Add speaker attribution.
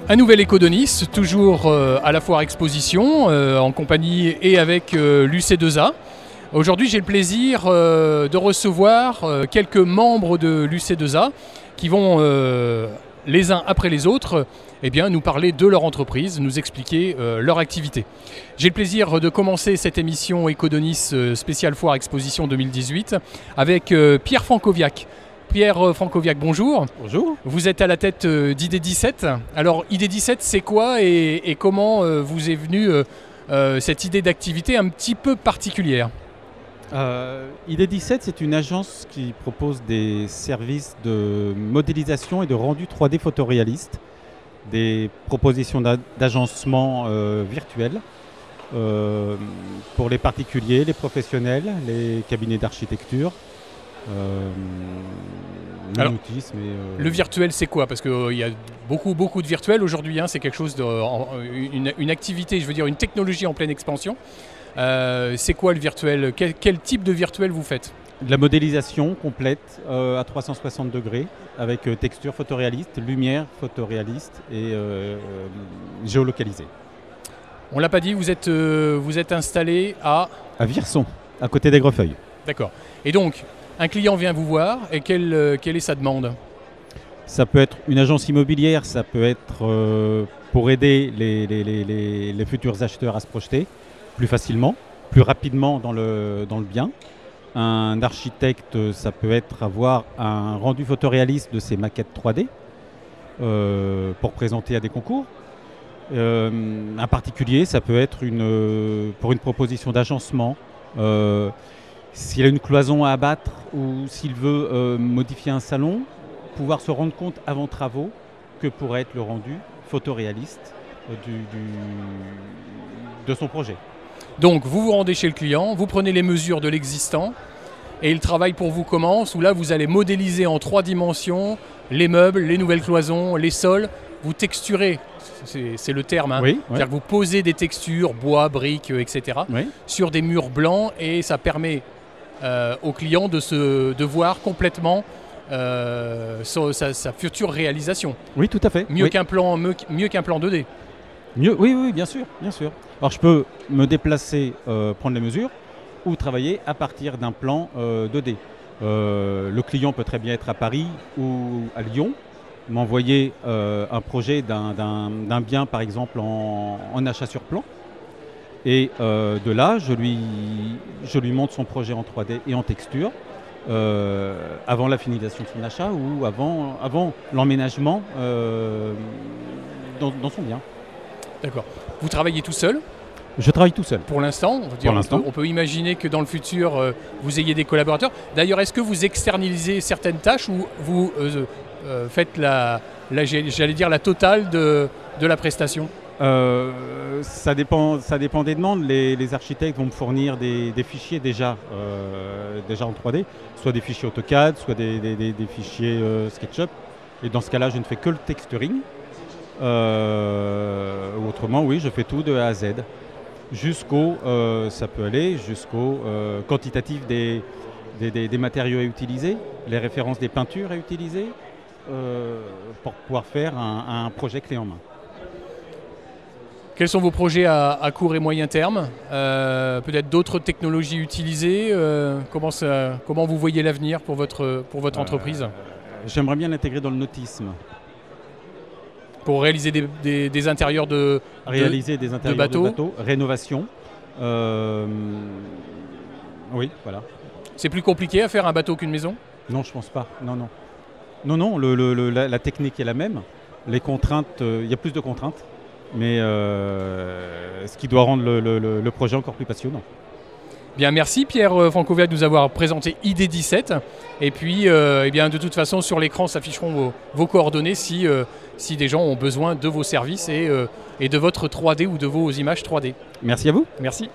Speaker 1: Un nouvel Éco de Nice, toujours à la foire exposition, en compagnie et avec l'UC2A. Aujourd'hui, j'ai le plaisir de recevoir quelques membres de l'UC2A qui vont, les uns après les autres, nous parler de leur entreprise, nous expliquer leur activité. J'ai le plaisir de commencer cette émission Éco de Nice spéciale foire exposition 2018 avec Pierre Francoviac. Pierre Francoviac, bonjour.
Speaker 2: Bonjour.
Speaker 1: Vous êtes à la tête d'ID17. Alors ID17, c'est quoi et comment vous est venue cette idée d'activité un petit peu particulière?
Speaker 2: ID17, c'est une agence qui propose des services de modélisation et de rendu 3D photoréaliste, des propositions d'agencement virtuel pour les particuliers, les professionnels, les cabinets d'architecture.
Speaker 1: Alors, le virtuel, c'est quoi? Parce qu'il y a beaucoup de virtuel aujourd'hui, c'est quelque chose une activité, je veux dire une technologie en pleine expansion. C'est quoi le virtuel? Quel type de virtuel vous faites?
Speaker 2: De la modélisation complète à 360 degrés avec texture photoréaliste, lumière photoréaliste et géolocalisée.
Speaker 1: On l'a pas dit, vous êtes installé à
Speaker 2: Virson, à côté d'Aigrefeuille.
Speaker 1: D'accord. Et donc, un client vient vous voir et quelle est sa demande?
Speaker 2: Ça peut être une agence immobilière, ça peut être pour aider les futurs acheteurs à se projeter plus facilement, plus rapidement dans le bien. Un architecte, ça peut être avoir un rendu photoréaliste de ses maquettes 3D pour présenter à des concours. Un particulier, ça peut être pour une proposition d'agencement. S'il a une cloison à abattre ou s'il veut modifier un salon, pouvoir se rendre compte avant travaux que pourrait être le rendu photoréaliste de son projet.
Speaker 1: Donc vous vous rendez chez le client, vous prenez les mesures de l'existant et le travail pour vous commence, où là vous allez modéliser en 3 dimensions les meubles, les nouvelles cloisons, les sols, vous texturez, c'est le terme,
Speaker 2: oui,
Speaker 1: c'est-à-dire que vous posez des textures, bois, briques, etc.
Speaker 2: Oui.
Speaker 1: Sur des murs blancs et ça permet au client de voir complètement sa future réalisation.
Speaker 2: Oui, tout à fait.
Speaker 1: Mieux qu'un plan 2D.
Speaker 2: Oui, bien sûr. Alors je peux me déplacer, prendre les mesures ou travailler à partir d'un plan 2D. Le client peut très bien être à Paris ou à Lyon, m'envoyer un projet d'un bien par exemple en achat sur plan. Et de là, je lui montre son projet en 3D et en texture avant la finalisation de son achat ou avant l'emménagement dans son bien.
Speaker 1: D'accord. Vous travaillez tout seul?
Speaker 2: Je travaille tout seul.
Speaker 1: Pour l'instant, on peut imaginer que dans le futur, vous ayez des collaborateurs. D'ailleurs, est-ce que vous externalisez certaines tâches ou vous faites j'allais dire la totale de la prestation?
Speaker 2: Ça dépend des demandes. Les architectes vont me fournir des fichiers déjà en 3D, soit des fichiers AutoCAD, soit des fichiers SketchUp. Et dans ce cas-là, je ne fais que le texturing. Autrement, oui, je fais tout de A à Z. Ça peut aller jusqu'au quantitatif des matériaux à utiliser, les références des peintures à utiliser, pour pouvoir faire un projet clé en main.
Speaker 1: Quels sont vos projets à court et moyen terme? Peut-être d'autres technologies utilisées? Comment vous voyez l'avenir pour votre entreprise?
Speaker 2: J'aimerais bien l'intégrer dans le nautisme.
Speaker 1: Pour réaliser des intérieurs de bateaux,
Speaker 2: rénovation. Oui, voilà.
Speaker 1: C'est plus compliqué à faire un bateau qu'une maison?
Speaker 2: Non, je pense pas. Non, la technique est la même. Les contraintes, il y a plus de contraintes, mais ce qui doit rendre le projet encore plus passionnant.
Speaker 1: Bien, merci Pierre Francoviac de nous avoir présenté ID17. Et puis, de toute façon, sur l'écran s'afficheront vos coordonnées si des gens ont besoin de vos services et de votre 3D ou de vos images 3D.
Speaker 2: Merci à vous.
Speaker 1: Merci.